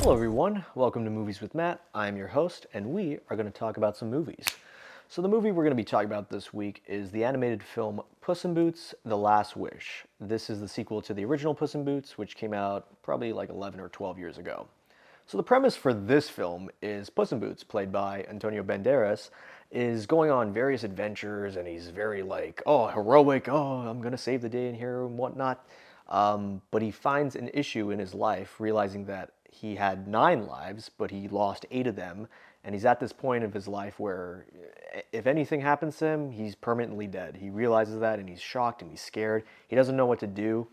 Hello everyone, welcome to Movies with Matt. I'm your host, and we are going to talk about some movies. So the movie we're going to be talking about this week is the animated film Puss in Boots: The Last Wish. This is the sequel to the original Puss in Boots, which came out probably like 11 or 12 years ago. So the premise for this film is Puss in Boots, played by Antonio Banderas, is going on various adventures, and he's very like, oh, heroic, oh, I'm going to save the day in here and whatnot. But he finds an issue in his life, realizing that he had 9 lives, but he lost 8 of them. And he's at this point of his life where if anything happens to him, he's permanently dead. He realizes that and he's shocked and he's scared. He doesn't know what to do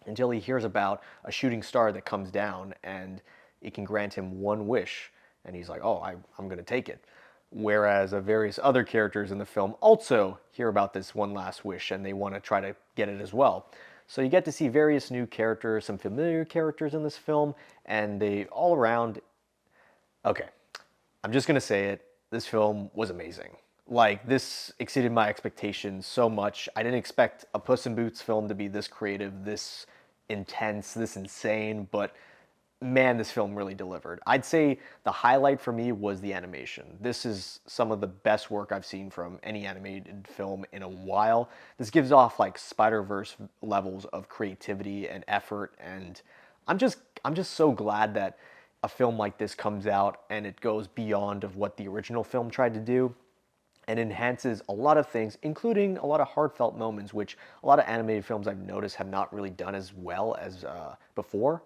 until he hears about a shooting star that comes down and it can grant him one wish. And he's like, oh, I'm going to take it. Whereas various other characters in the film also hear about this one last wish and they want to try to get it as well. So you get to see various new characters, some familiar characters in this film, and they all around. Okay, I'm just gonna say it. This film was amazing. Like, this exceeded my expectations so much. I didn't expect a Puss in Boots film to be this creative, this intense, this insane, but man, this film really delivered. I'd say the highlight for me was the animation. This is some of the best work I've seen from any animated film in a while. This gives off like Spider-Verse levels of creativity and effort, and I'm just so glad that a film like this comes out and it goes beyond of what the original film tried to do and enhances a lot of things, including a lot of heartfelt moments, which a lot of animated films I've noticed have not really done as well as before.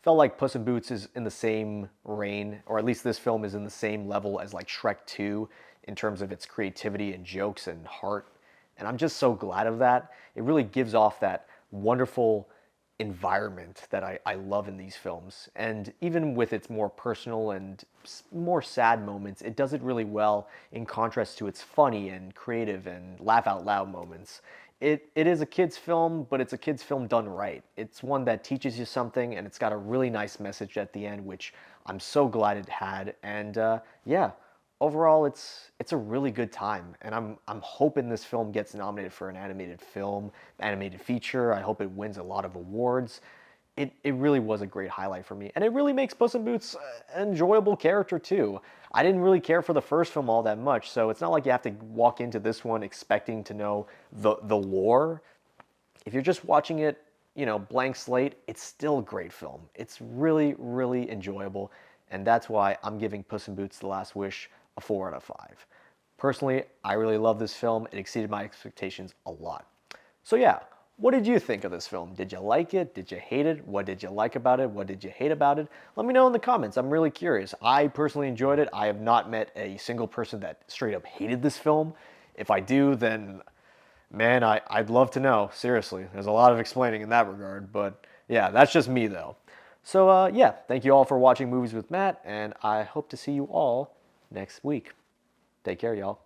Felt like Puss in Boots is in the same reign, or at least this film is in the same level as like Shrek 2 in terms of its creativity and jokes and heart. And I'm just so glad of that. It really gives off that wonderful environment that I love in these films. And even with its more personal and more sad moments, it does it really well in contrast to its funny and creative and laugh out loud moments. It is a kid's film, but it's a kid's film done right. It's one that teaches you something, and it's got a really nice message at the end, which I'm so glad it had. And yeah, overall, it's a really good time, and I'm hoping this film gets nominated for an animated film, animated feature. I hope it wins a lot of awards. It really was a great highlight for me, and it really makes Puss in Boots an enjoyable character too. I didn't really care for the first film all that much, so it's not like you have to walk into this one expecting to know the lore. If you're just watching it, blank slate, it's still a great film. It's really, really enjoyable, and that's why I'm giving Puss in Boots: The Last Wish a 4 out of 5. Personally, I really love this film. It exceeded my expectations a lot. So yeah, what did you think of this film? Did you like it? Did you hate it? What did you like about it? What did you hate about it? Let me know in the comments. I'm really curious. I personally enjoyed it. I have not met a single person that straight up hated this film. If I do, then man, I'd love to know. Seriously, there's a lot of explaining in that regard. But yeah, that's just me though. So yeah, thank you all for watching Movies with Matt, and I hope to see you all next week. Take care, y'all.